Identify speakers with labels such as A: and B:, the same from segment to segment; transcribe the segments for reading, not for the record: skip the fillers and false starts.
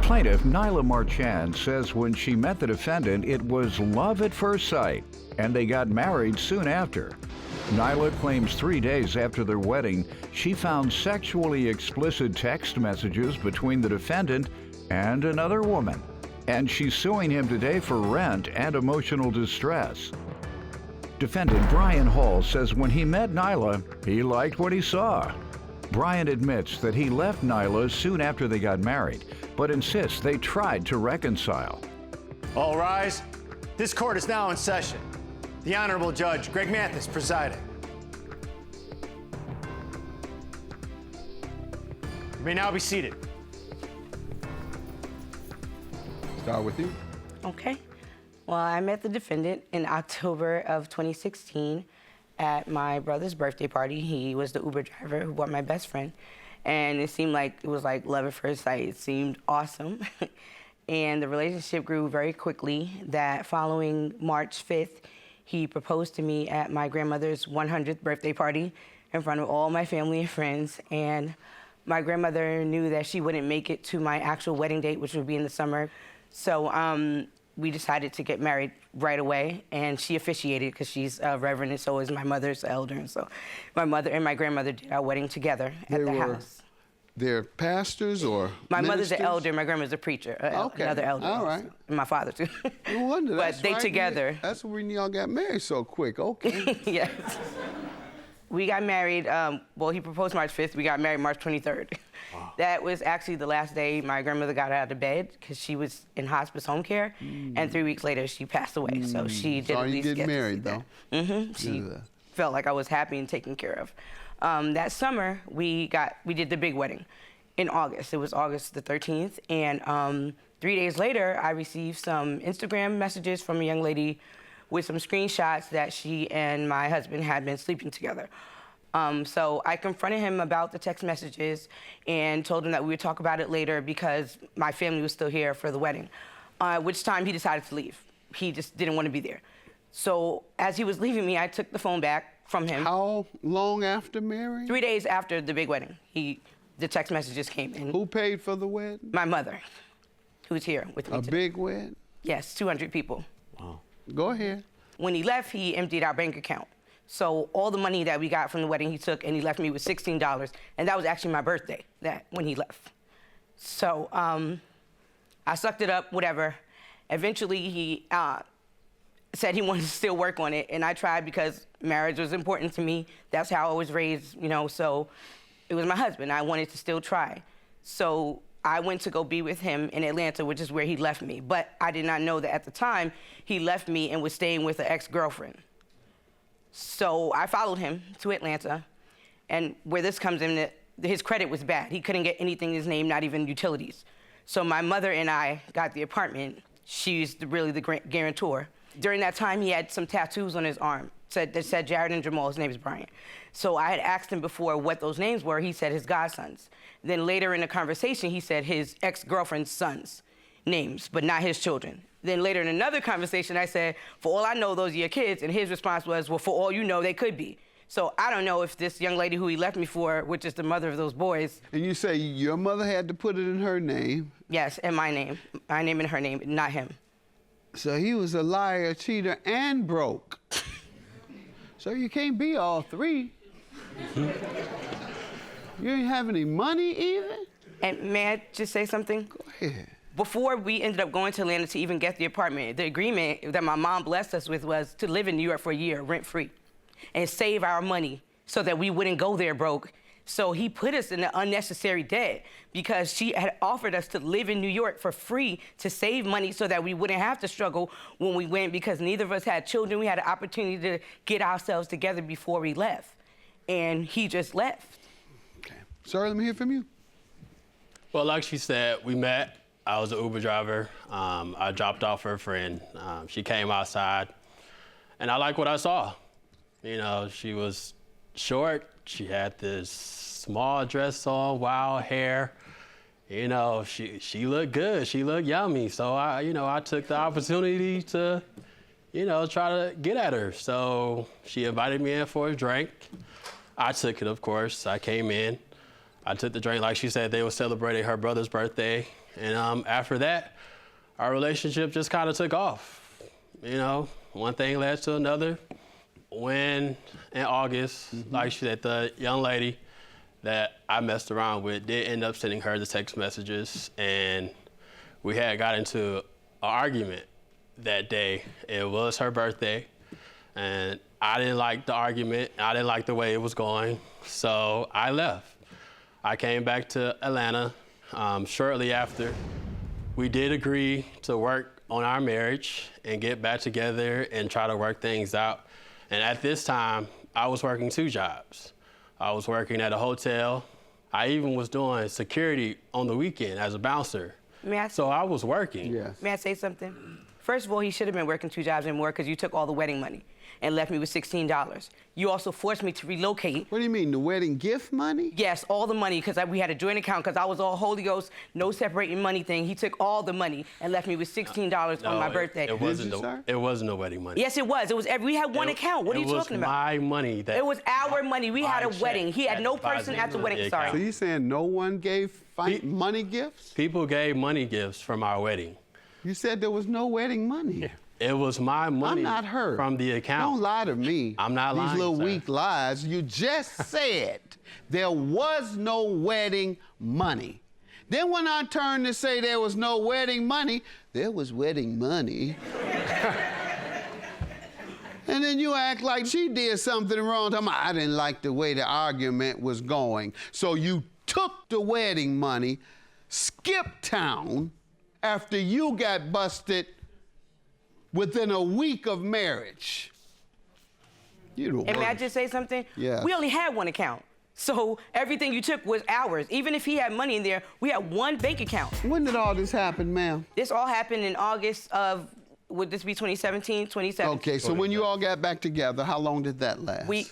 A: Plaintiff Nyla Marchand says when she met the defendant, it was love at first sight, and they got married soon after. Nyla claims 3 days after their wedding, she found sexually explicit text messages between the defendant and another woman, and she's suing him today for rent and emotional distress. Defendant Brian Hall says when he met Nyla, he liked what he saw. Brian admits that he left Nyla soon after they got married, but insists they tried to reconcile.
B: All rise. This court is now in session. The Honorable Judge Greg Mathis presiding. You may now be seated.
C: Start with you.
D: Okay. Well, I met the defendant in October of 2016 at my brother's birthday party. He was the Uber driver who brought my best friend. And it seemed like it was like love at first sight. It seemed awesome. And the relationship grew very quickly. That following March 5th, he proposed to me at my grandmother's 100th birthday party in front of all my family and friends. And my grandmother knew that she wouldn't make it to my actual wedding date, which would be in the summer. So we decided to get married right away, and she officiated because she's a reverend, and so is my mother's elder. And so my mother and my grandmother did our wedding together at the house.
C: They're pastors or
D: My
C: ministers?
D: mother's an elder, my grandmother's a preacher, another elder.
C: All right.
D: Also. And my father, too.
C: No wonder.
D: But they together.
C: That's when y'all got married so quick. Okay.
D: Yes. We got married, well, he proposed March 5th. We got married March 23rd. Wow. That was actually the last day my grandmother got out of bed because she was in hospice home care. And 3 weeks later, she passed away. So she did at least get
C: married, though.
D: She felt like I was happy and taken care of. That summer, we did the big wedding in August. It was August the 13th. And 3 days later, I received some Instagram messages from a young lady with some screenshots that she and my husband had been sleeping together. So I confronted him about the text messages and told him that we would talk about it later because my family was still here for the wedding, at which time he decided to leave. He just didn't want to be there. So as he was leaving me, I took the phone back from him.
C: How long after marriage?
D: 3 days after the big wedding, the text messages came in.
C: Who paid for the wedding?
D: My mother, who's here with me
C: today. Big wedding?
D: Yes, 200 people.
C: Wow. Go ahead.
D: When he left, he emptied our bank account. So all the money that we got from the wedding he took, and he left me with $16. And that was actually my birthday, when he left. So I sucked it up, whatever. Eventually, he said he wanted to still work on it, and I tried because marriage was important to me. That's how I was raised, so it was my husband. I wanted to still try. So I went to go be with him in Atlanta, which is where he left me. But I did not know that at the time, he left me and was staying with an ex-girlfriend. So I followed him to Atlanta, and where this comes in, his credit was bad. He couldn't get anything in his name, not even utilities. So my mother and I got the apartment. She's really the guarantor. During that time, he had some tattoos on his arm that said Jared and Jamal. His name is Brian. So I had asked him before what those names were. He said his godsons. Then later in the conversation, he said his ex-girlfriend's sons' names, but not his children. Then later in another conversation, I said, for all I know, those are your kids. And his response was, well, for all you know, they could be. So I don't know if this young lady who he left me for, which is the mother of those boys.
C: And you say your mother had to put it in her name?
D: Yes, and my name. My name and her name, not him.
C: So he was a liar, cheater, and broke. So you can't be all three. You didn't have any money either?
D: And may I just say something?
C: Go ahead.
D: Before we ended up going to Atlanta to even get the apartment, the agreement that my mom blessed us with was to live in New York for a year, rent-free, and save our money so that we wouldn't go there broke. So he put us in an unnecessary debt because she had offered us to live in New York for free to save money so that we wouldn't have to struggle when we went because neither of us had children. We had an opportunity to get ourselves together before we left. And he just left.
C: Okay. Sir, let me hear from you.
E: Well, like she said, we met. I was an Uber driver. I dropped off her friend. She came outside, and I liked what I saw. She was short. She had this small dress on, wild hair. She looked good. She looked yummy. So I took the opportunity to, try to get at her. So she invited me in for a drink. I took it, of course. I came in. I took the drink. Like she said, they were celebrating her brother's birthday. And after that, our relationship just kind of took off. You know, one thing led to another. When in August, like she said, the young lady that I messed around with did end up sending her the text messages, and we had got into an argument that day. It was her birthday, and I didn't like the argument. I didn't like the way it was going, so I left. I came back to Atlanta shortly after. We did agree to work on our marriage and get back together and try to work things out. And at this time, I was working 2 jobs. I was working at a hotel. I even was doing security on the weekend as a bouncer. So I was working.
C: Yes.
D: May I say something? First of all, he should have been working 2 jobs and more because you took all the wedding money and left me with $16. You also forced me to relocate.
C: What do you mean, the wedding gift money?
D: Yes, all the money, because we had a joint account, because I was all Holy Ghost, no separating money thing. He took all the money and left me with $16 on my birthday.
E: It wasn't the wedding money.
D: Yes, it was. It was. We had one account. What are you talking about?
E: It was my money.
D: It was our money. We had a wedding. He had no person at the wedding. Sorry.
C: So you saying no one gave money gifts?
E: People gave money gifts from our wedding.
C: You said there was no wedding money.
E: Yeah. It was my money.
C: I'm not hurt.
E: From the account.
C: Don't lie to me.
E: I'm not lying,
C: These little
E: sir.
C: weak lies. You just said there was no wedding money. Then when I turned to say there was no wedding money, there was wedding money. And then you act like she did something wrong. I didn't like the way the argument was going. So you took the wedding money, skipped town after you got busted within a week of marriage. You
D: And may I just say something?
C: Yeah.
D: We only had one account. So everything you took was ours. Even if he had money in there, we had one bank account.
C: When did all this happen, ma'am?
D: This all happened in August of, would this be 2017? 2017.
C: Okay, so when you all got back together, how long did that last?
D: We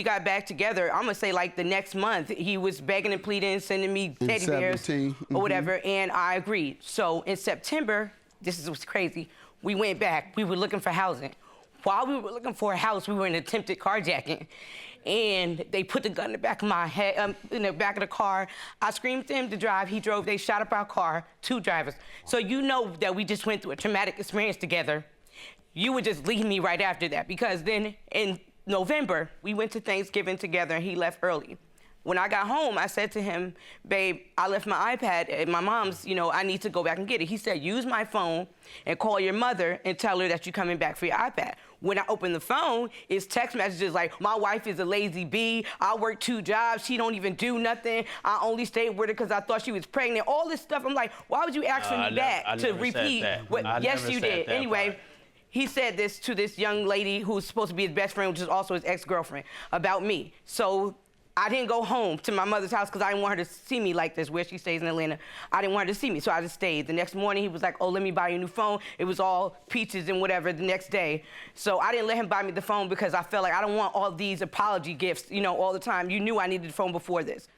D: got back together, I'm gonna say like the next month. He was begging and pleading, sending me teddy bears or whatever, and I agreed. So in September, this is what's crazy, we went back. We were looking for housing. While we were looking for a house, we were in attempted carjacking. And they put the gun in the back of my head, in the back of the car. I screamed to him to drive. He drove. They shot up our car, 2 drivers. So you know that we just went through a traumatic experience together. You would just leave me right after that, because then in November, we went to Thanksgiving together and he left early. When I got home, I said to him, babe, I left my iPad at my mom's, I need to go back and get it. He said, use my phone and call your mother and tell her that you're coming back for your iPad. When I open the phone, it's text messages like, my wife is a lazy bee. I work 2 jobs. She don't even do nothing. I only stayed with her because I thought she was pregnant. All this stuff. I'm like, why would you ask me back to repeat what? Yes, you did. Anyway, he said this to this young lady who's supposed to be his best friend, which is also his ex-girlfriend, about me. So I didn't go home to my mother's house because I didn't want her to see me like this, where she stays in Atlanta. I didn't want her to see me, so I just stayed. The next morning, he was like, oh, let me buy you a new phone. It was all peaches and whatever the next day. So I didn't let him buy me the phone because I felt like I don't want all these apology gifts, all the time. You knew I needed the phone before this.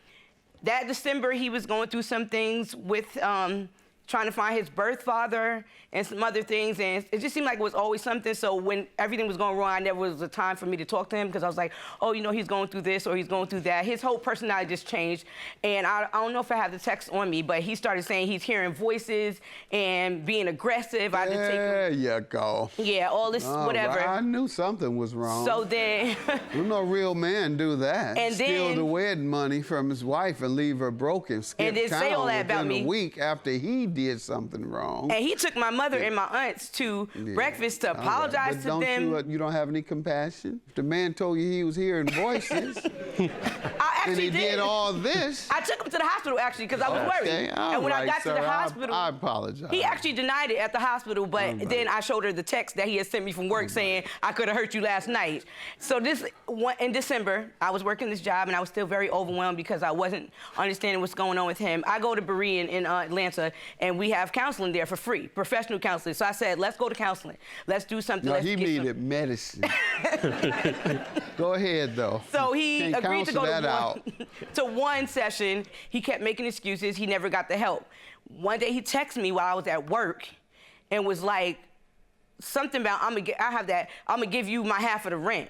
D: That December, he was going through some things with trying to find his birth father and some other things, and it just seemed like it was always something. So when everything was going wrong, there was a time for me to talk to him, because I was like, oh, he's going through this or he's going through that. His whole personality just changed, and I don't know if I have the text on me, but he started saying he's hearing voices and being aggressive. I had to take him.
C: There you go.
D: Yeah, all this whatever.
C: Right. I knew something was wrong.
D: So then...
C: No real man do that.
D: And
C: steal
D: then,
C: the wedding money from his wife and leave her broken. Skip
D: and then say all that about me.
C: A week after he did something wrong.
D: And he took my mother and my aunts to breakfast to apologize to them.
C: You don't have any compassion? If the man told you he was hearing voices,
D: I actually
C: and he did all this.
D: I took him to the hospital, actually, because I was worried. And when I got to the hospital,
C: I apologize.
D: He actually denied it at the hospital, but then I showed her the text that he had sent me from work saying, I could have hurt you last night. So in December, I was working this job, and I was still very overwhelmed because I wasn't understanding what's going on with him. I go to Berean in Atlanta, and we have counseling there for free, professional counseling. So I said, let's go to counseling. Let's do something.
C: No, he needed medicine. Go ahead, though.
D: So he agreed to go to one session. He kept making excuses. He never got the help. One day he texted me while I was at work and was like, something about, I'm gonna give you my half of the rent.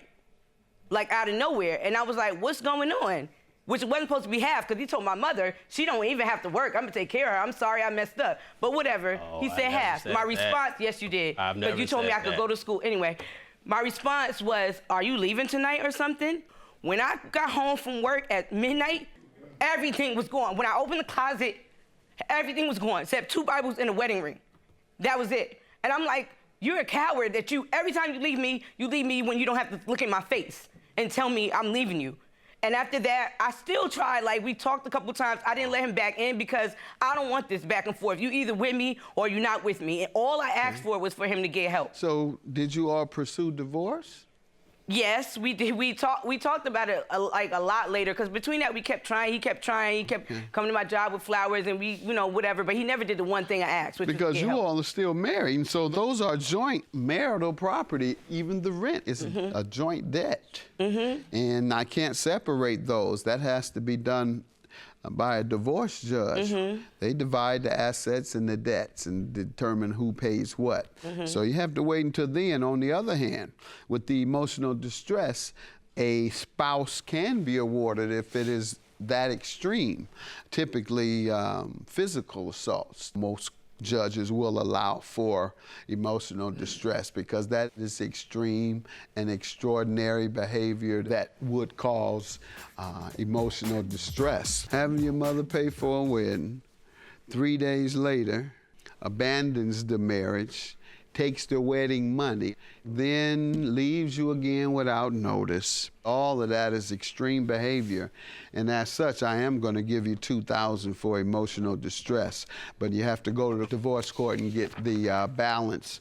D: Like out of nowhere. And I was like, what's going on? which wasn't supposed to be half, because he told my mother she don't even have to work. I'm gonna take care of her. I'm sorry I messed up. But whatever.
E: Oh,
D: he said half. My response, yes, you did.
E: I've never
D: But you told me I could
E: said
D: go
E: that.
D: to school. Anyway, my response was, are you leaving tonight or something? When I got home from work at midnight, everything was gone. When I opened the closet, everything was gone, except 2 Bibles and a wedding ring. That was it. And I'm like, you're a coward that every time you leave me when you don't have to look in my face and tell me I'm leaving you. And after that, I still tried, like we talked a couple times, I didn't let him back in because I don't want this back and forth. You either with me or you're not with me. And all I asked for was for him to get help.
C: So did you all pursue divorce?
D: Yes, we did. We talked about it a lot later, because between that we kept trying. He kept trying. He kept coming to my job with flowers and we, whatever. But he never did the one thing I asked, which was
C: Because
D: to get
C: you
D: help.
C: all are still married, and so those are joint marital property. Even the rent is a joint debt, and I can't separate those. That has to be done by a divorce judge. They divide the assets and the debts and determine who pays what. So you have to wait until then. On the other hand, with the emotional distress, a spouse can be awarded if it is that extreme. Typically, physical assaults. Most judges will allow for emotional distress because that is extreme and extraordinary behavior that would cause emotional distress. Having your mother pay for a wedding, 3 days later, abandons the marriage, takes the wedding money, then leaves you again without notice. All of that is extreme behavior, and as such, I am going to give you $2,000 for emotional distress, but you have to go to the divorce court and get the balance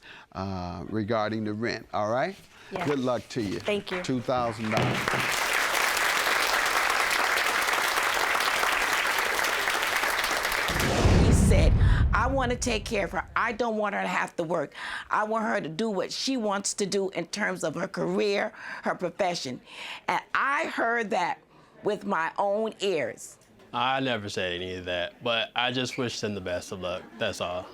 C: regarding the rent, all right?
D: Yeah.
C: Good luck to you.
D: Thank you.
C: $2,000.
F: He said, I want to take care of her. I don't want her to have to work. I want her to do what she wants to do in terms of her career, her profession. And I heard that with my own ears.
E: I never said any of that, but I just wished him the best of luck. That's all.